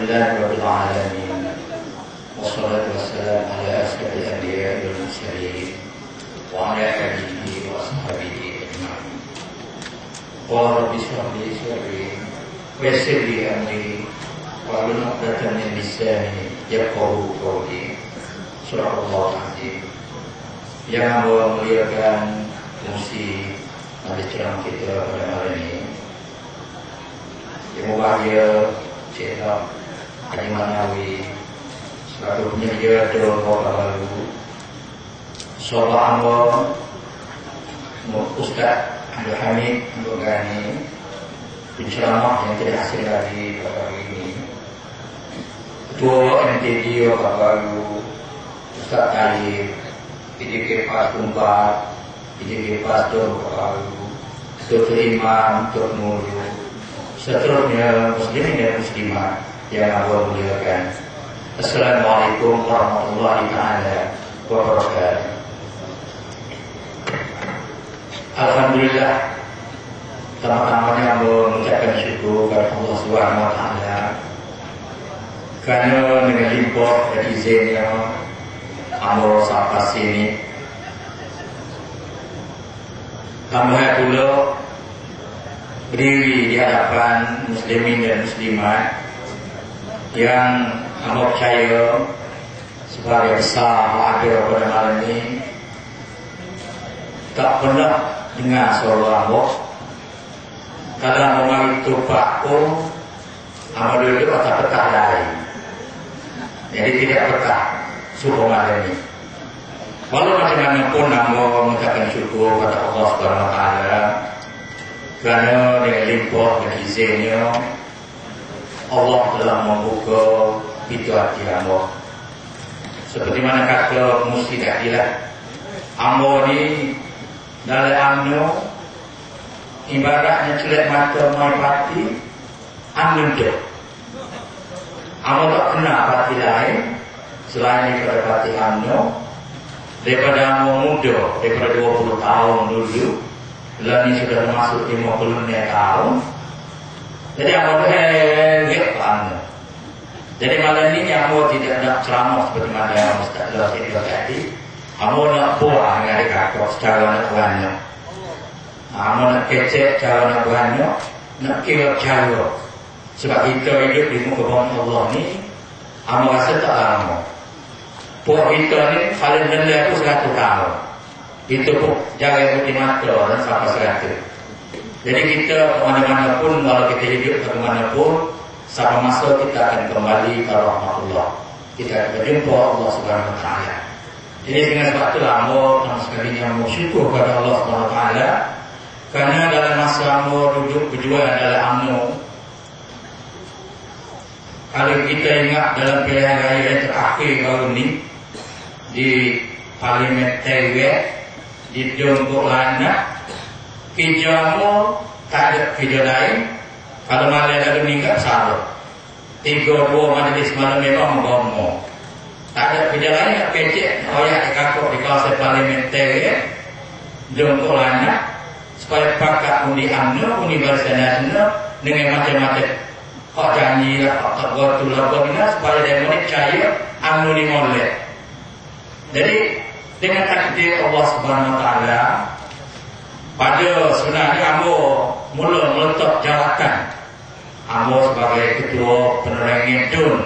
Alhamdulillah Rabbil Alamin. Wassalatu wassalamu ala asyrafil anbiya'i wal mursalin wa ala alihi wa ashabihi ajma'in. Qala rabbi shrah li sadri wa yassir li amri wahlul 'uqdatam min lisani yafqahu qawli. Surah Al-Azim. Yang Allah muliakan fungsi majelis ceramah kita pada hari ini. Yang bahagia Cik Haji Manawi selaku penyedia Darul Baru, Sahabat Anwar, Ustaz Abdul Hamid Abdul Ghani, penceramah yang tidak asing lagi pada hari ini, Ketua MTD Wakaf Baru Ustaz Talib, PJK Pas Kumpat, PJK Pas Darul Baru, Dr. Imam, Dr. Nurul, seterusnya muslimin dan muslimat yang Allah muliakan. Assalamualaikum warahmatullahi taala wabarakatuh. Alhamdulillah, pertama-tamanya mengucapkan syukur kepada Allah Subhanahu wa taala karena dengan limpah dan izinnya Allah sampai sini. Tambah pula berdiri di hadapan muslimin dan muslimat yang hamba percaya sebagai besar ada pada malam ini tak pernah dengar suara hamba. Kalau orang itu pakun hamba duduk atas petah lain, jadi tidak petah suruh malam ini. Walau macam mana pun hamba mengucapkan syukur kepada Allah Subhanahu wa taala kerana dengan limpah dan izinnya Allah telah membuka pintu hati hamba. Seperti mana kata Musi tadilah, hamba ni dalam amno ibaratnya celik mata mai pati amno dah. Hamba tak kenal pati lain selain daripada pati amno. Daripada hamba muda, daripada 20 tahun dulu, dan ini sudah masuk 50 tahun. Jadi hamba hebat banget. Jadi malam ini hamba tidak nak ceramah seperti mana Ustaz Allah itu tadi. Hamba nak buang dengan kakak secara nak buahnya. Hamba nak kecek cara nak buahnya, nak kira cara. Sebab kita hidup di muka bumi Allah ni, hamba rasa tak lama. Puak kita ni paling rendah tu 100 tahun. Itu pun jaga putih mata dan sampai 100. Jadi kita kemana-mana pun, kalau kita hidup kemana pun, sampai masa kita akan kembali ke rahmatullah. Kita akan berjumpa Allah Subhanahu wa taala. Jadi dengan sebab itu hamba sama sekali yang bersyukur kepada Allah Subhanahu wa taala kerana dalam masa hamba duduk berjuang dalam UMNO, kalau kita ingat dalam pilihan raya yang terakhir baru ni di Parlimen Taiwan, di Jongkok Lana, kerja mu tak ada kerja lain. Kalau malam ada meninggal salah. 3-2 majlis malam memang membawa. Tak ada kerja lain, nak kecek ayat kakak di kawasan Parlimen Taiwan, Jongkok Lana, supaya pakat undi UMNO, undi Barisan Nasional dengan macam-macam hak janji lah, hak tergotu lah, supaya dia percaya UMNO ni molek. Jadi dengan takdir Allah Subhanahu wa taala, pada sebenarnya hamba mula meletak jawatan hamba sebagai ketua penerangan DUN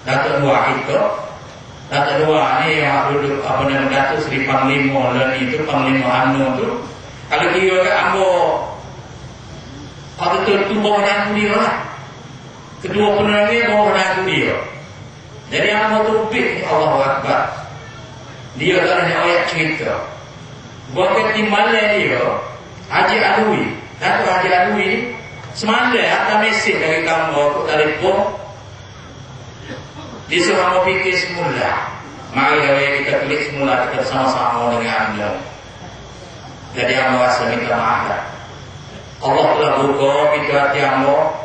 Datuk Dua kita. Datuk Dua ni yang duduk apa nama Datuk Seri Panglima dan itu Panglima UMNO tu. Kalau kira kat hamba betul-betul bawah dagu dia lah. Ketua penerangan bawah dagu dia. Jadi hamba tu big Allahu Akbar. Dia tak ada ayat cerita. Buat timbalan dia, Haji Alwi, Datuk Haji Alwi ni, semalam hantar mesej dari kamu aku telefon. Dia suruh hamba fikir semula. Mari kita klik semula, kita bersama-sama dengan UMNO. Jadi hamba rasa minta maaf. Allah telah buka pintu hati hamba.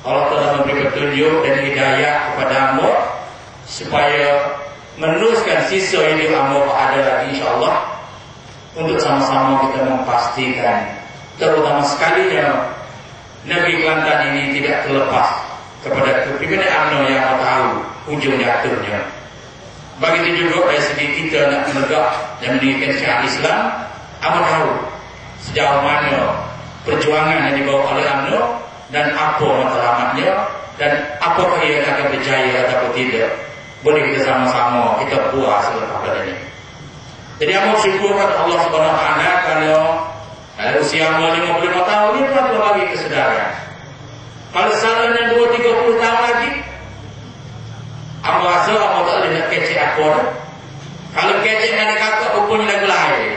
Allah telah memberi petunjuk dan hidayah kepada hamba supaya meneruskan sisa hidup hamba ada lagi insyaAllah, untuk sama-sama kita memastikan terutama sekalinya negeri Kelantan ini tidak terlepas kepada pribadi UMNO yang tahu ujung jatuhnya. Begitu juga dari segi kita nak menegak dan mendirikan syiar Islam, apa tahu sejauh mana perjuangan yang dibawa oleh UMNO dan apa matlamatnya dan apakah ia akan berjaya atau tidak. Boleh kita sama-sama kita puas kepada ini. Jadi aku bersyukur kepada Allah Subhanahu Wa Taala kalau usia 55 tahun ini telah bagi kesedaran. Kalau salahnya 20-30 tahun lagi, aku rasa aku tak boleh nak kecek aku. Kalau kecek nak kakak rupanya lagu lain.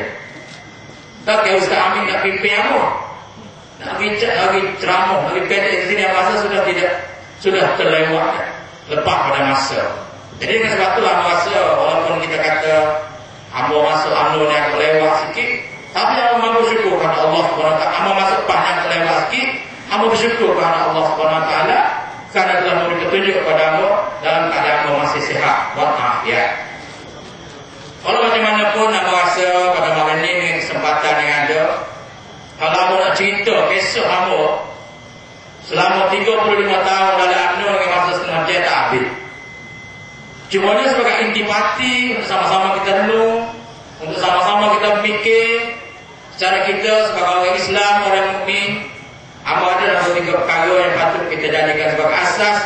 Tak kaya Ustaz Amin nak pimpin aku. Nak bincang lagi ceramah, lagi kecek di sini, aku rasa sudah terlewat, lepas pada masa. Jadi dengan sebab itulah aku rasa walaupun kita kata hamba masuk UMNO yang terlewat sikit, tapi aku mahu bersyukur kepada Allah SWT. Hamba masuk PAS yang terlewat sikit, hamba bersyukur kepada Allah SWT kerana telah memberi petunjuk kepada hamba dalam keadaan hamba masih sihat walafiat. Kalau macam mana pun hamba rasa pada malam ini kesempatan yang ada, kalau hamba nak cerita kisah hamba selama 35 tahun dalam UMNO yang masa setengah jam tak habis. Cumanya sebagai intipati untuk sama-sama kita renung, untuk sama-sama kita berfikir secara kita sebagai orang Islam, orang mukmin, apa ada dalam 3 perkara yang patut kita jadikan sebagai asas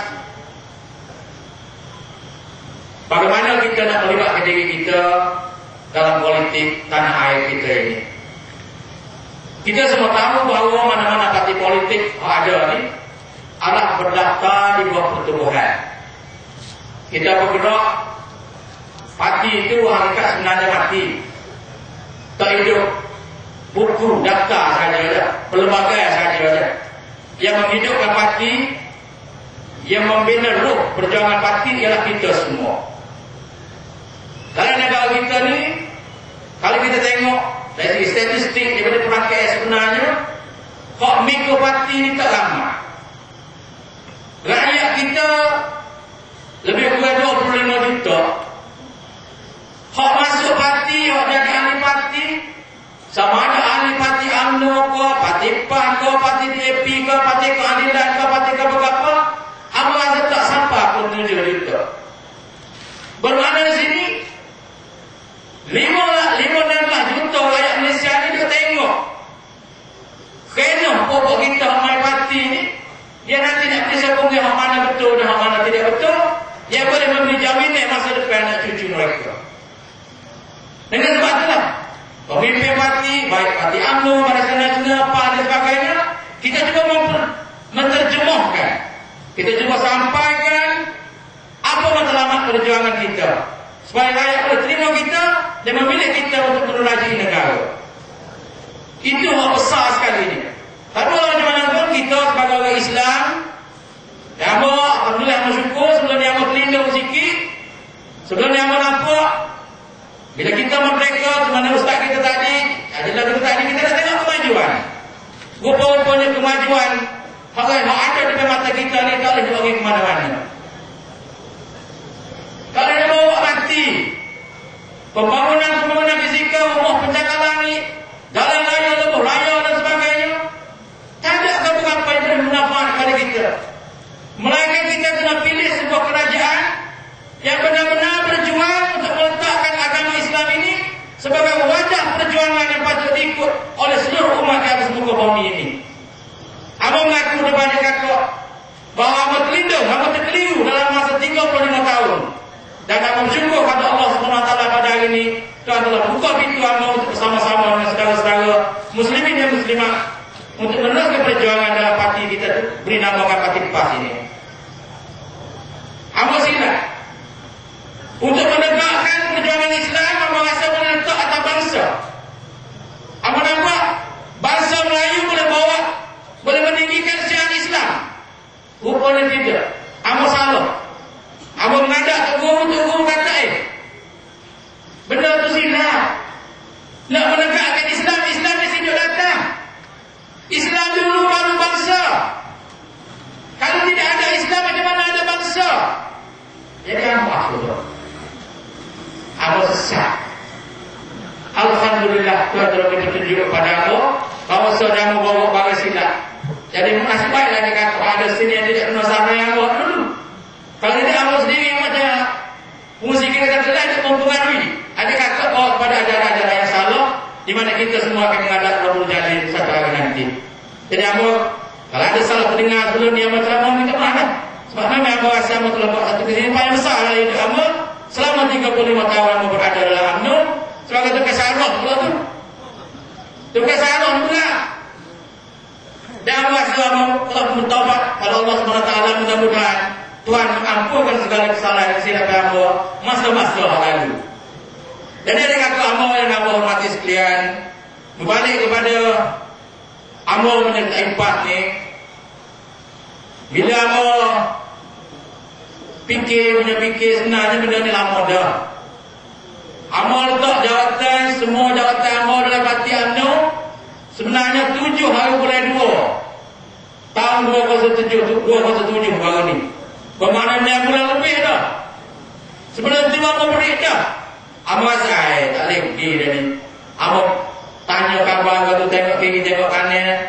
bagaimana kita nak melibatkan diri kita dalam politik tanah air kita ini. Kita semua tahu bahawa mana-mana parti politik yang ada ni adalah berdaftar di bawah pertubuhan. Kita bergerak, parti itu hakikat sebenarnya mati, tak hidup, buku, daftar saja, pelbagai saja. Yang menghidupkan parti, yang membina ruh perjuangan parti ialah kita semua. Dalam negara kita ni, kalau kita tengok dari segi statistik daripada perangkat sebenarnya, hak mikro parti ni tak ramai. Rakyat kita lebih kurang 25 juta. Hak masuk parti, hak jadi ahli parti, sama ada ahli parti UMNO ke, parti PAN ke, parti DAP ke, parti Keadilan ke, parti apa-apa, apa rasa tak sampai pun 7 juta. Bermakna di sini 15 juta rakyat Malaysia ni dia tengok kena pokok kita main parti ni, dia nanti nak pergi sokong yang mana betul dan yang mana tidak betul. Dia boleh memberi jaminan masa depan anak cucu mereka. Dengan sebab itulah pemimpin parti, baik parti UMNO, Barisan Nasional, PAN dan sebagainya, kita juga menerjemahkan, kita juga sampaikan apa matlamat perjuangan kita supaya rakyat boleh terima kita dan memilih kita untuk menerajui negara. Itu hak besar sekali ini. Tapi macam mana pun kita sebagai orang Islam, yang alhamdulillah bersyukur sebelum yang terlindung sikit, sebelum yang nampak bila kita merdeka, mana ustaz kita tadi, adalah kita dah tengok kemajuan. Rupa-rupanya kemajuan hak ada di mata kita ni tak boleh pergi ke mana-mana. Kalau dia bawa mati, pembangunan fizikal, rumah pencakar langit, jalan raya, lebuh raya dan sebagainya, tak ada apa-apa yang boleh bermanfaat kepada kita. Melainkan kita kena pilih sebuah kerajaan yang benar-benar berjuang untuk meletakkan agama Islam ini sebagai wadah perjuangan yang patut diikut oleh seluruh umat di atas muka bumi ini. Abang mengaku depan kakak bahawa abang terlindung, abang terkeliru dalam masa 35 tahun. Dan abang bersyukur kepada Allah SWT pada hari ini, Tuhan telah buka pintu abang untuk bersama-sama dengan saudara-saudara muslimin dan muslimat untuk meneruskan perjuangan dalam parti kita beri namakan parti PAS ini. Abang sila untuk menegakkan perjuangan Islam, abang rasa boleh letak atas bangsa. Abang nampak bangsa Melayu boleh meninggikan syiar Islam. Rupanya tidak. Abang salah. Abang mengadak ke guru kata benda tu silap. Nak menegakkan Islam di sini datang. Islam dulu baru bangsa. Kalau tidak ada Islam, macam mana ada bangsa? Ya kan apa? Abang sesat. Alhamdulillah Tuhan telah beri petunjuk kepada aku bahawa saudara bawa barang silap. Jadi nasib baiklah dia kata ada sini yang tidak kena sama yang aku Fungsi kita adalah untuk mempengaruhi adik-kakak bawa kepada ajaran-ajaran yang salah, di mana kita semua akan menghadap Rabbul Jalil satu hari nanti. Jadi kalau ada salah pendengar sebelum dia ceramah, minta maaf. Sebab memang Amba rasa Amba telah buat satu kesalahan paling besar lah hidup Amba selama 35 tahun Amba berada dalam UMNO. Sebab itu kesalahan pula tu. Itu kesalahan pula. Dan Amba rasa Amba telah bertaubat pada Allah SWT. Mudah-mudahan Tuhan mengampunkan segala kesalahan yang silap Amba masa-masa lalu. Jadi adik-adik Amba yang Amba hormati sekalian, berbalik kepada Amba menyertai PAS ni. Bila Amba fikir sebenarnya benda ni lama dah. Amba letak jawatan, semua jawatan Amba dalam hati UMNO sebenarnya 7 hari bulan 2 tahun 2007 baru ni. Bermakna 9 bulan lebih dah. Sebelum tu Amba beri dah. Amba rasa tak boleh pergi dah ni. Amba tanya kabar tu, tengok kiri tengok kanan.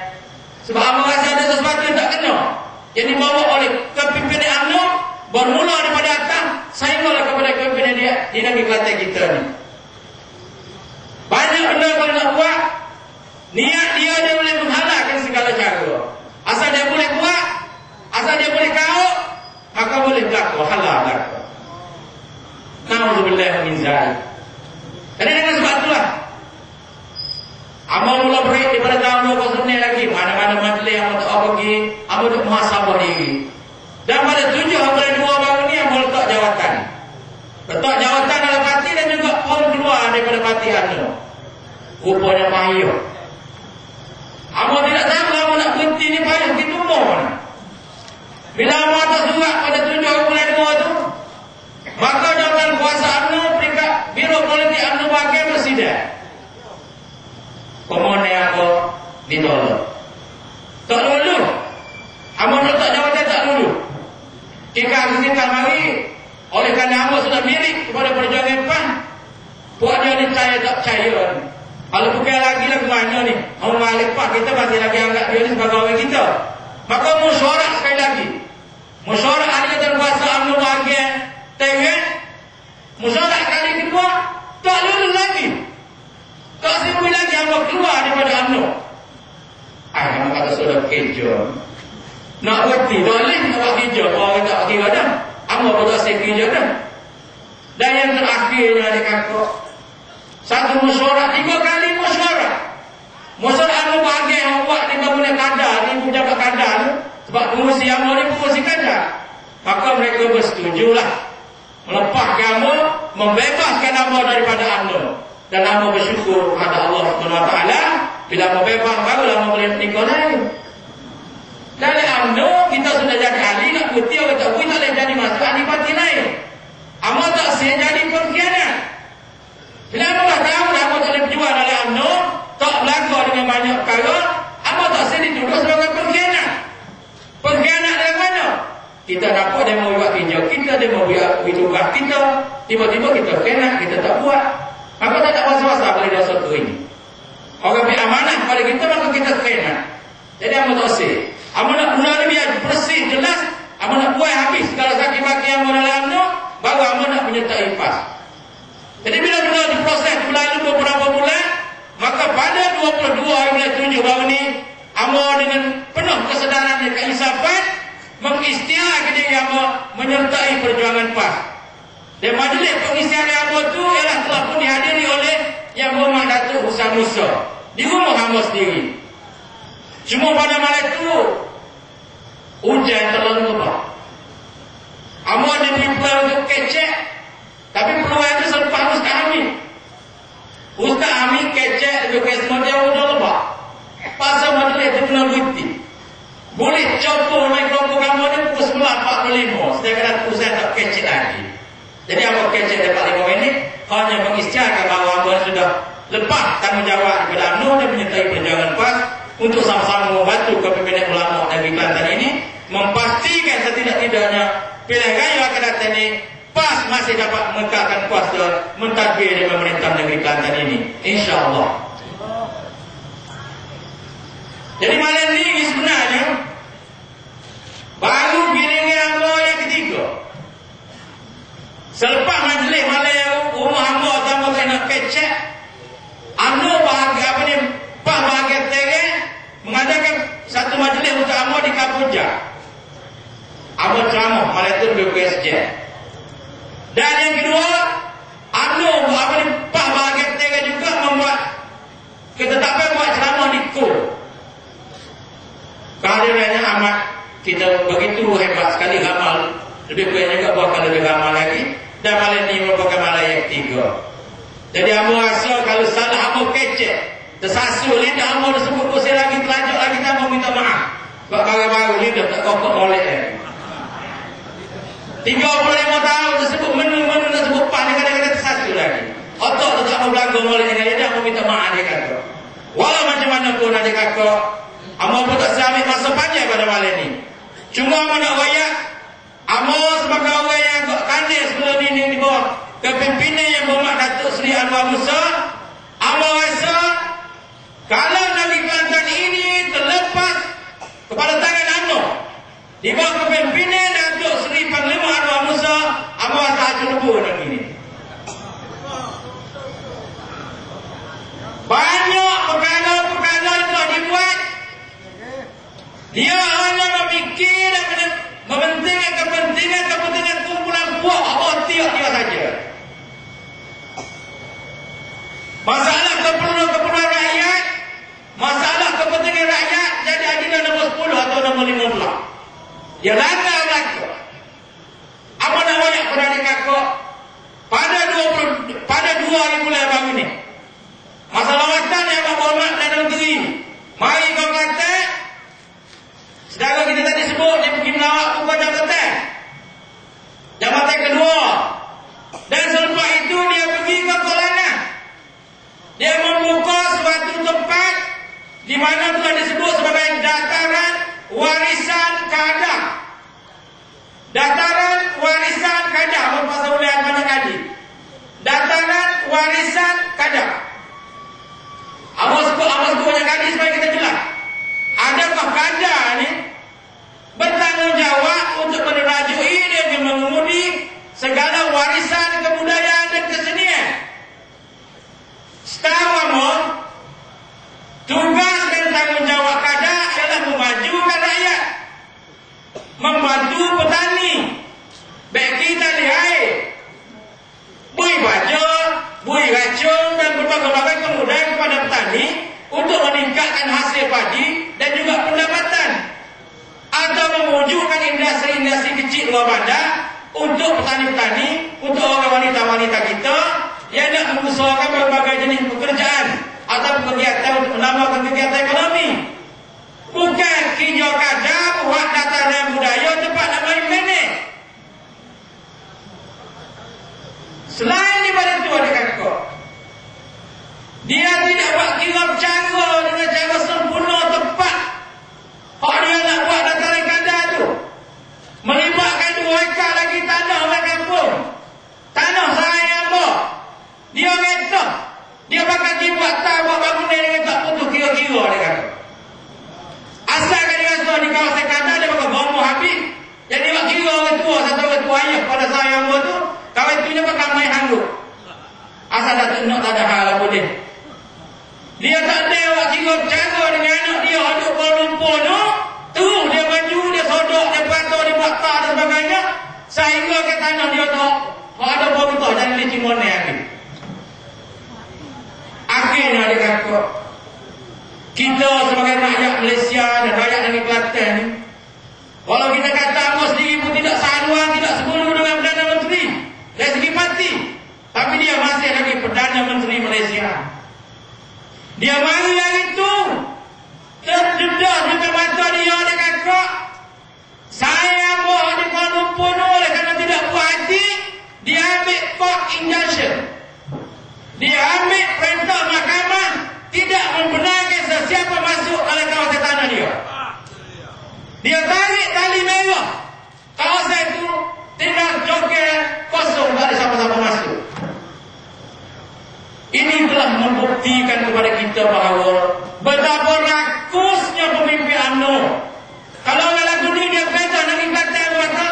Sebab Amba rasa ada sesuatu yang tak kena, yang dibawa oleh kepimpinan UMNO bermula daripada atas sehinggalah kepada kepimpinan dia di negeri Kelantan kita ni. Banyak benda kalau nak buat, niat dia boleh menghalalkan segala cara. Asal dia boleh buat, asal dia boleh kau, maka boleh berlaku halal berlaku. Na'udzubillah min zalik. Jadi dengan sebab itulah Amba mula break daripada tahun 2009 lagi. Mana-mana majlis yang tak pergi, Amba untuk muhasabah diri. Dan pada 7 bulan 2 baru ni Amba letak jawatan. Letak jawatan dalam parti dan juga pun keluar daripada parti UMNO. Rupanya payah. Amba tidak tahu Amba nak berhenti ni payah begitu pun. Bila Amba tak surat pada 7 bulan 2 tu, maka Jabatan Kuasa UMNO peringkat Biro Politik UMNO bahagian bersidang. Pemohon apa ditolak. Tak lulu. Amba letak jawatan tak lulu. Kita mari oleh kerana Amba sudah milik kepada perjuangan PAS. Puak dia ni percaya tak percaya. Kalau bukan lagi lah ke mana ni. Orang malik PAS kita masih lagi anggap dia ni sebagai orang kita. Maka mesyuarat sekali lagi. Mesyuarat ahli Jabatan Kuasa UMNO bahagian Tengah. Mesyuarat kali kedua tak lulu lagi. Tak semua lagi Amba keluar daripada UMNO. Amba kata sudah kerja. Nak berhenti, tak boleh nak buat kerja. Orang tak kira dah. Amba pun tak saya kerja dah. Dan yang terakhirnya adik-kakak, satu mesyuarat, 3 kali mesyuarat. Mesyuarat UMNO bahagian yang buat di bangunan kadar, di pejabat kadar. Sebab pengurusi Amba ni pengurusi kadar. Maka mereka bersetujulah melepaskan Amba, membebaskan Amba daripada UMNO. Dan Amba bersyukur kepada Allah SWT. Bila Amba bebas, barulah Amba boleh menikah lain. Dari UMNO, kita sudah jadi ahli, nak putih orang tak putih, tak boleh jadi masuk ahli parti lain. Amba tak siap jadi pengkhianat. Bila Amba dah tahu, Amba tak boleh berjuang dalam UMNO, tak berlaku dengan banyak perkara, Amba tak siap dituduh sebagai pengkhianat. Pengkhianat dari mana? Kita dapat dia mau buat kerja kita, dia mau buat tugas kita, tiba-tiba kita khianat, kita tak buat. Maka tak ada was-was boleh dosa tu ini. Orang beri amanah kepada kita, maka kita khianat. Jadi Amba tak siap. Amba nak benar biar bersih, jelas. Amba nak buat habis segala sakit maki Amba dalam UMNO, baru Amba nak menyertai PAS. Jadi bila benar diproses berlalu beberapa bulan, maka pada 22 bulan 7 baru ni, Amba dengan penuh kesedaran dan keinsafan mengisytiharkan diri Amba menyertai perjuangan PAS. Dan majlis pengisytiharan Amba tu ialah telah pun dihadiri oleh Yang Berhormat Datuk Husan Musa di rumah Amba sendiri. Cuma pada malam itu hujan terlalu lebat. Amba diberi peluang untuk kecek, tapi peluang itu selepas Ustaz Hamid. Ustaz Hamid kecek juga semua dia sudah lebat. Pasal majlis itu kena berhenti. Boleh copot mikrofon Amba ni pukul 11.45. Sedangkan Ustaz tak kecek lagi. Jadi Amba kecek dapat 5 minit, hanya mengisytiharkan bahawa Amba sudah lepas tanggungjawab kepada UMNO dan menyertai perjuangan PAS untuk sama-sama membantu kepimpinan ulama negeri Kelantan ini memastikan setidak-tidaknya pilihan raya akan datang ini PAS masih dapat mengekalkan kuasa mentadbir di pemerintah negeri Kelantan ini, insya-Allah. Jadi malam ini sebenarnya baru giliran Amba yang ketiga. Selepas majlis kecek. UMNO bahagia apa ni? Pak bahagia tere mengadakan satu majlis untuk UMNO di Kamboja. UMNO ceramah malam itu BPSJ. Dan yang kedua, UMNO apa ni? Pak bahagia tere juga membuat ketetapan buat ceramah di KO. Kehadirannya amat kita begitu hebat sekali amal. Lebih banyak juga bukan lebih amal lagi. Dan malam ini merupakan malam yang ketiga. Jadi kamu rasa kalau salah kamu kecek, tersasul ni dah kamu disebut usir lagi, terlanjut lagi, kamu minta maaf. Sebab baru-baru ni dah tak kokok molek ni. 35 tahun tersebut menu-menu tersebut pan ni kadang-kadang tersasul lagi. Otak tu tak mau berlaku molek ni, dia mau minta maaf dia kata. Walau macam mana pun adik kakak, Amo pun tak sambil masa panjang pada malam ni. Cuma Amo nak royak, Amo sebagai orang yang agak kandil sebelum ini di bawah kepimpinan yang berhormat Datuk Seri Anwar Musa, Amo rasa kalau Negeri Kelantan ini terlepas kepada tangan UMNO di bawah kepimpinan Datuk Seri Panglima Anwar Musa, Amo rasa hancur lebur negeri ini. Banyak perkara-perkara yang telah dibuat. Dia hanya memikir dan mementingkan kepentingan kumpulan puak otiak dia saja. Masalah keperluan rakyat, masalah kepentingan rakyat jadi agenda nombor 10 atau nombor 15. Dia langgar belaka. Apa nak banyak pada adik kakak? Pada 2 hari bulan baru ni, masalah watan yang berhormat dan negeri. Mari kau kata, sedangkan kita tadi sebut dia pergi melawat bukan jabatan kedua. Dan selepas itu dia pergi ke Kolana. Dia membuka suatu tempat di mana telah disebut sebagai dataran warisan Kedah. Dataran warisan Kedah, berpaksa boleh banyak kali. Dataran warisan Kedah. Awas banyak kali supaya kita jelas. Adakah Kedah ni bertanggungjawab untuk menerajui dan mengemudi segala warisan kebudayaan dan kesenian? Setahu kamu, tugas dan tanggungjawab Kedah adalah memajukan rakyat, membantu petani, baik kita di air, bui baja, bui racun dan berbagai-bagai kemudahan kepada petani untuk meningkatkan hasil padi dan juga pendapatan, atau mewujudkan industri-industri kecil luar bandar untuk petani-petani, untuk orang wanita-wanita kita yang nak mengusahakan berbagai jenis pekerjaan atau kegiatan untuk menambahkan kegiatan ekonomi. Bukan kerja Kedah buat dataran budaya tempat nak main-main. Selain daripada itu ada kakak, dia tidak buat kira cara dengan cara sempurna tepat. Kalau dia nak buat dataran Kedah tu, melibatkan 2 ekar lagi tanah orang kampung, tanah saya apa, dia kata dia bakal dibuat tak buat bangunan dengan tak putus kira-kira dia kata. Asalkan dia rasa di kawasan Kedah dia bakal bomoh habis. Jadi buat kira orang tua, satu orang tua ayah pada saya apa tu, kawan tunya bakal main hanggut. Asal Datuk nak tak ada hal apa dia. Dia tak ada awak kira cara dengan anak dia aduk Kuala Lumpur tu. Terus dia baju, dia sodok, dia patah, dia buat tak dan sebagainya. Sehingga ke tanah dia tak ada botol dan licin monai lagi. Akhirnya dia kata, kita sebagai rakyat Malaysia dan rakyat negeri Kelantan ni, walau kita kata Amos sendiri pun tidak sehaluan, tidak sebelum dengan Perdana Menteri dari segi parti, tapi dia masih lagi Perdana Menteri Malaysia. Dia mari hari itu terdedah dekat mata dia kata, saya buat di Kuala Lumpur oleh kerana tidak puas hati, dia ambil court injunction, dia ambil perintah mahkamah tidak membenarkan sesiapa masuk dalam kawasan tanah dia. Dia tarik tali merah, kawasan itu tinggal joget kosong, tak ada siapa-siapa masuk. Ini telah membuktikan kepada kita bahawa betapa rakusnya pemimpin UMNO. Kalau orang lagu ni dia kata Negeri Kelantan kata,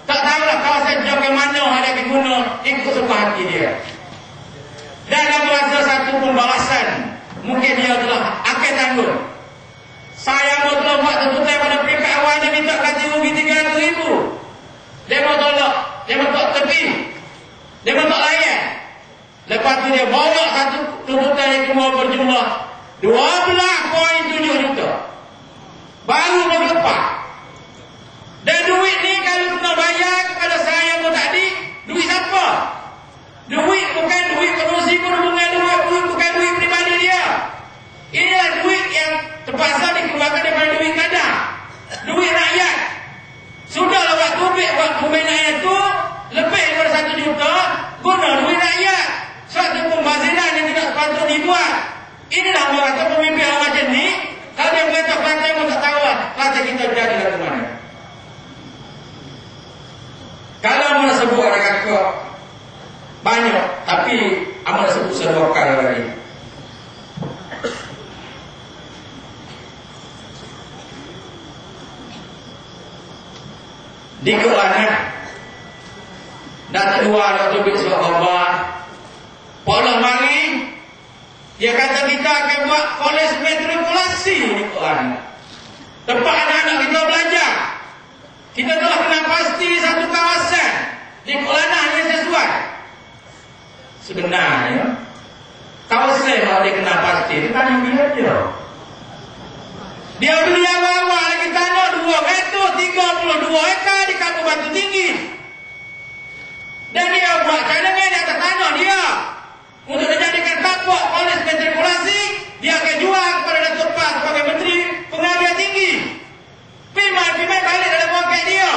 tak tahulah kawasan joget mana ada ke guna ikut suka hati dia. Dan kamu dia bentuk tepi. Dia bentuk layan. Lepas tu dia bawa satu tuntutan yang semua berjumlah 12.7 juta. Baru berlepas. Dan duit ni kalau kena bayar kepada saya pun tadi, duit siapa? Duit bukan duit pengurusi perhubungan, duit bukan duit pribadi dia. Inilah duit yang terpaksa dikeluarkan daripada duit kadang. Duit rakyat. Sudahlah buat pembinaan itu lebih daripada 1 juta, guna duit rakyat. Suatu pembaziran yang tidak sepatutnya dibuat. Inilah mereka pemimpin orang macam ni. Kalau dia berkata Kelantan pun tak tahu lah Kelantan kita jadi ke mana. Kalau mana sebut ada kata banyak, tapi amal sebut sedua kali lagi. Di Kelantan Datuk Luar Datuk Bik Sebab Allah Allah mari dia kata kita akan buat kolej matrikulasi di Kelantan, tempat anak-anak kita belajar. Kita telah kena pasti satu kawasan di Kelantan yang sesuai. Sebenarnya kawasan kalau dia kena pasti itu kan yang bila dia beli awal-awal lagi tanah 2 meter 32 ekar di Kampung Batu Tinggi. Dan dia buat cadangan di atas tanah dia untuk dijadikan tapak kolej matrikulasi. Dia akan jual kepada Datuk Pak sebagai Menteri Pengadilan Tinggi. Pimai balik dalam poket dia.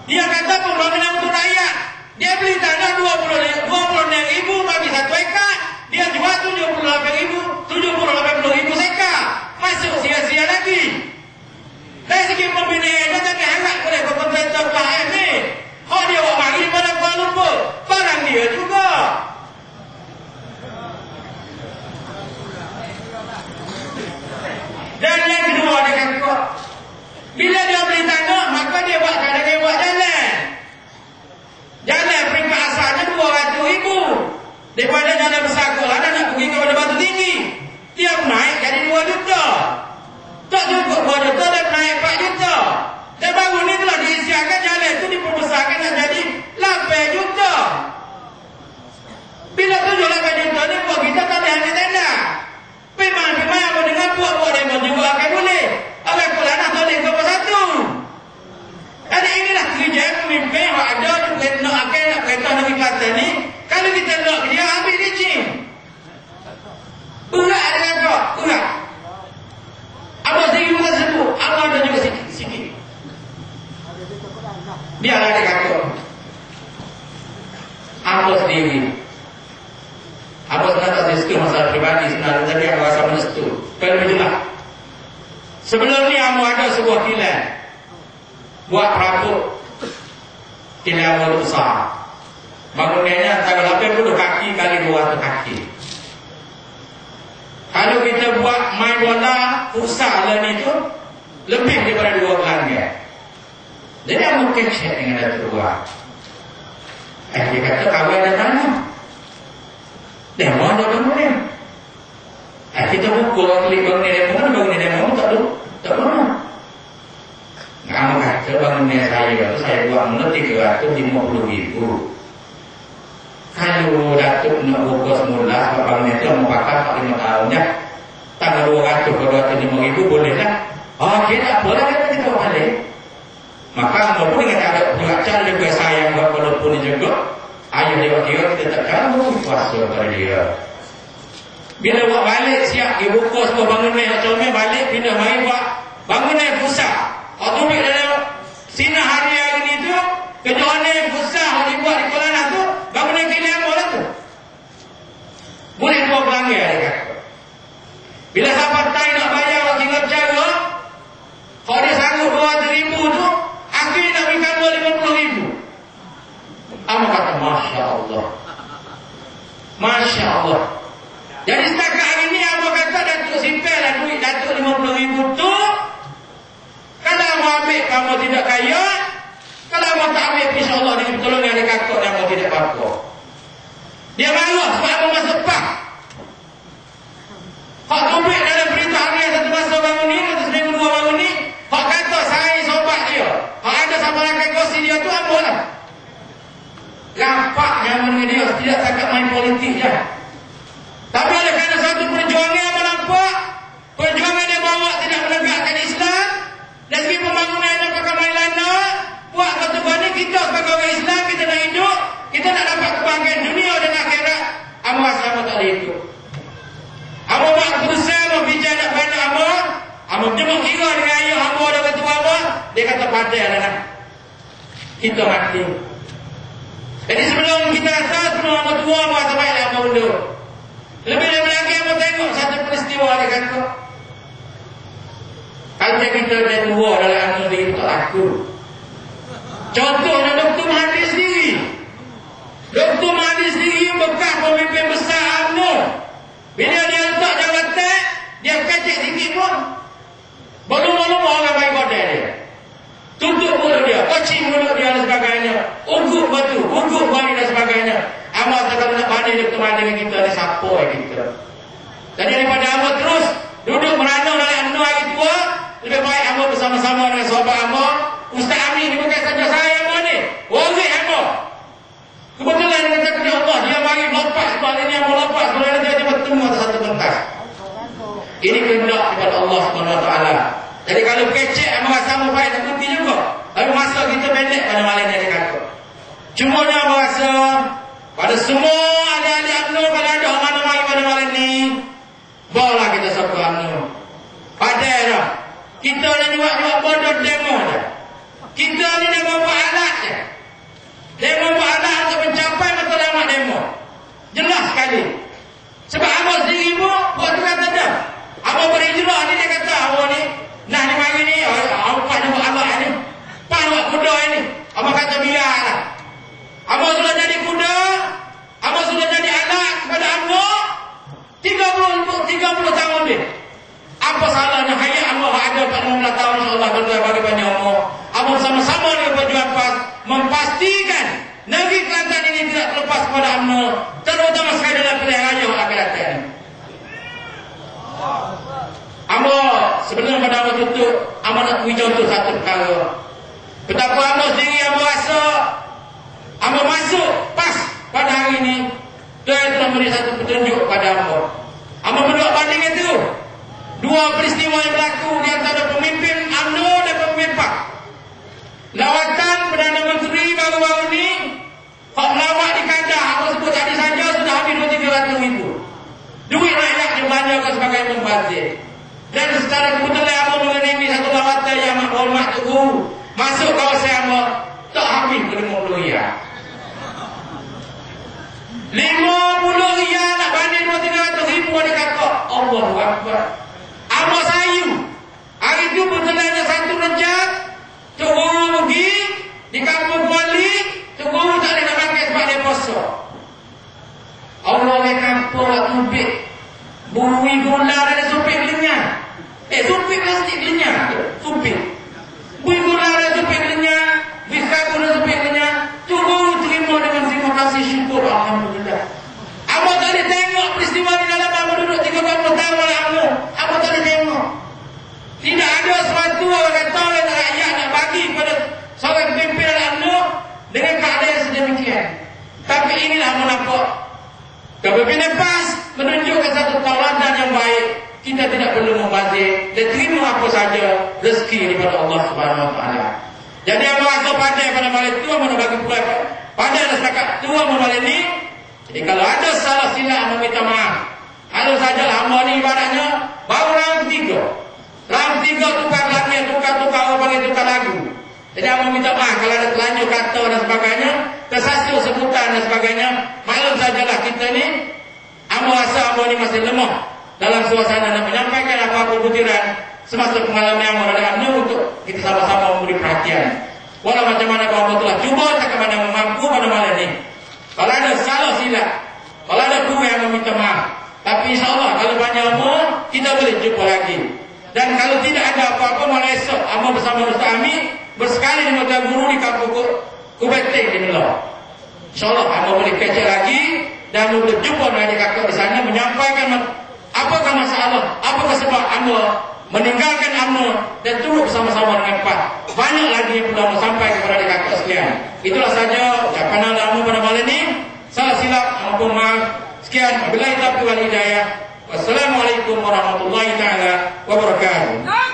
Dia kata pembangunan untuk rakyat. Dia beli tanah 26,000 bagi 1 ekar. Dia jual 78,000 sekar. Masuk sia-sia lagi. Dari segi pembinaan dia jangan harap boleh kontraktor KM ni. Oh dia buat bagi pada Kuala Lumpur. Barang dia juga. Dan yang kedua dia kata, bila dia beli tanah, maka dia buat cadangan buat jalan. Jalan peringkat asalnya 200,000. Daripada jalan besar Kelantan nak pergi kepada Batu Tinggi. Tiap naik jadi 2 juta. Tak cukup 2 juta dan naik 4 juta. Dan baru ni telah diisiakan jalan itu diperbesarkan nak jadi 8 juta. Bila 7-8 juta ni buat kita tak ada hanya tenda. Pemang-pemang apa dengan buat-buat demo juga akan boleh. Orang Kelantan tak boleh ke satu. Dan inilah kerja pemimpin yang ada nak kereta negeri Kelantan ni. Kalau kita nak dia ambil licin. Berat dengan kau, berat. Abang sendiri bukan sebut, abang ada juga sikit-sikit. Biarlah dia kata. Abang sendiri. Abang sebenarnya tak sesuatu masalah pribadi sebenarnya, tapi abang rasa menestu. Kalau lebih jelas. Sebelum ni abang ada sebuah kilang. Buat perabot. Kilang abang besar. Bangunannya antara 80 kaki kali 200 kaki. Kalau kita buat main bola futsal ni tu lebih daripada 2 pelanggan. Jadi abang kecek dengan Datuk Luar. Dia kata kawan ada tanah. Dia mau ada bangunan. Kita pukul klik bangunan demo tak perlu. Kamu kata bangunan saya buat mula 350,000. Kalau Datuk nak buka semula sebab bangunan itu mau pakai 5 tahun dah. Tanggal 200 ke 250,000 boleh lah. Okey tak apa lah kita balik. Maka walaupun dengan ada pengacara dia buat sayang buat walaupun dia juga ayah dia kira kita tak kamu kuasa pada dia. Bila buat balik siap dia buka sebuah bangunan yang comel balik pindah mari buat bangunan pusat. Otobik dalam sinar hari ni tu kejohanan pusat yang dibuat di Kelantan tu bangunan kilang apa lah tu. Boleh 2 pelanggan dia kata. Bila sampai time nak bayar wakil cara kalau dia sanggup 200,000 tu akhirnya nak berikan 50,000. Abang kata Masya Allah. Masya Allah. Jadi setakat hari ni abang kata Datuk simpan lah duit Datuk 50,000 tu. Kalau abang ambil kamu tidak kaya. Kalau abang tak ambil insya Allah dengan pertolongan dia kakak dan abang tidak apa-apa. Dia marah sebab abang masuk pak. Hak duit dalam perintah harian satu masa bangun ni, satu seminggu 2 bangun ni. Hak kata saya sobat dia. Hak ada sama rakan kursi dia tu apa lah. lapak nyaman dia, tidak takut main politik je. Tapi oleh kerana satu perjuangan yang nampak, perjuangan dia bawa tidak menegakkan Islam, dari segi pembangunan dan perkembangan buat ketua ni kita sebagai orang Islam, kita nak hidup, kita nak dapat kebanggaan dunia dan akhirat. Amo asal tak boleh hidup. Amo buat keputusan, amo bincang nak banyak amo jemuk kira dengan ayah amo dan ketua amo, dia kata padai adalah kita mati. Jadi sebelum kita rasa, sebelum amo tua, amo asal baiklah amo undur. Lebih lagi amo tengok satu peristiwa dia kata, kalau kita dah tua dalam amo diri tak laku. Contohnya Dr. Mahathir sendiri. Dr. Mahathir sendiri bekas pemimpin besar UMNO. Bila dia letak jawatan, dia kecek sikit pun belum orang baik kodek dia. Tutup mulut dia, kocing mulut dia dan sebagainya. Ugut batu, ugut balik dan sebagainya. Amat kalau nak banding Dr. Mahathir dengan kita, dia siapa kita. Jadi daripada amat terus duduk meranau dalam UMNO hari tua, lebih baik amat bersama-sama dengan sahabat amat. Ustaz Amin ni bukan saja saya amat ni, waris amat. Kebetulan dia kata kepada Allah, dia bagi melompat sebab ini yang melompat, sebab dia bertemu atas satu pentas. Ini kehendak daripada Allah SWT. Jadi kalau kecek amat rasa amat baik tak putih juga. Tapi masa kita pendek pada malam ni dia kata. Cuma dia rasa pada semua ahli-ahli UMNO, kalau ada orang mana mari pada malam ni, bawalah kita sokong UMNO. Padahal dah. Kita dah buat bodoh demo dah. Kita ni dah bawa alat je. Demo bawa alat untuk mencapai matlamat demo. Jelas sekali. Sebab abang sendiri pun buat tu kata dah. Abang berhijrah ni dia kata, abang ni nah ni mari ni, abang pas nak buat alat ni, pas nak buat kuda ni. Abang kata biarlah. Abang sudah jadi kuda, abang sudah jadi alat kepada UMNO 30 tahun dia. Apa salahnya hayat Allah ada 40 tahun insya-Allah berdua bagi banyak umur. Abang sama-sama dengan perjuangan PAS memastikan negeri Kelantan ini tidak terlepas kepada UMNO, terutama sekali dalam pilihan raya akan datang. Abang sebenarnya pada abang tutup, abang nak beri contoh satu perkara. Betapa abang sendiri abang rasa abang masuk PAS pada hari ini, Tuhan telah beri satu petunjuk kepada abang. Abang berdua banding itu. Dua peristiwa yang berlaku di antara pemimpin UMNO dan pemimpin PAS. Lawatan Perdana Menteri baru-baru ni, hak melawat di Kedah, apa sebut tadi saja sudah habis 200-300 ribu. Duit rakyat dibelanjakan sebagai pembazir. Dan secara kebetulan abang mengenai satu lawatan yang amat hormat tu, masuk kawasan abang, tak habis 50 riyal. 50 riyal nak banding 200-300 ribu, dia kata Allahu Akbar. Abang sayu. Hari itu berjalannya satu rejab. Tok Guru pergi di kampung Kuali. Tok Guru tak boleh nak makan sebab dia puasa. Allah ke kampung lah tubik. Bui gula dan supik lenyap. Supik plastik lenyap. Supik. Bui gula dan supik lenyap. Bisaku dan supik lenyap. Tok Guru terima dengan terima kasih syukur. Alhamdulillah. Abang tak boleh tengok peristiwa di dalam abang duduk 30 tahun dalam UMNO. Abang tak boleh tengok. Tidak ada sesuatu orang kata oleh rakyat nak bagi kepada seorang pemimpin dalam UMNO dengan keadaan yang sedemikian. Tapi inilah menampak kepimpinan PAS menunjukkan satu tauladan yang baik. Kita tidak perlu membazir dan terima apa saja rezeki daripada Allah Subhanahu Wa Taala. Jadi abang rasa pandai pada malam itu, abang nak bagi pula pandai dah setakat tua malam ini. Jadi kalau ada salah silap, meminta maaf. Kalau sajalah hamba ni ibaratnya baru round 3. Round 3 tukar lagi, tukar orang panggil tukar lagu. Jadi abang minta maaf kalau ada terlanjur kata dan sebagainya, tersasul sebutan dan sebagainya. Maklum sajalah kita ni, abang rasa abang ni masih lemah dalam suasana nak menyampaikan apa-apa butiran semasa pengalaman yang ada untuk kita sama-sama memberi perhatian. Walau macam mana abang telah cuba tak mana mampu pada malam ni. Kalau ada salah silap, kalau ada kurang yang meminta maaf. Tapi insyaAllah kalau banyak umur, kita boleh jumpa lagi. Dan kalau tidak ada apa-apa, malah esok abang bersama Ustaz Amin bersekali di Mata Guru di kampung Kubeting di Melor. InsyaAllah abang boleh kecek lagi dan boleh jumpa dengan kakak di sana menyampaikan apakah masalah, apakah sebab abang meninggalkan UMNO dan turut bersama-sama dengan PAS. Banyak lagi yang perlu abang sampaikan kepada kakak sekalian. Itulah saja ucapan adamu pada malam ini. Salah silap, ampun maaf. Sekian, wabillahi taufiq wal hidayah. Wassalamualaikum warahmatullahi taala wabarakatuh.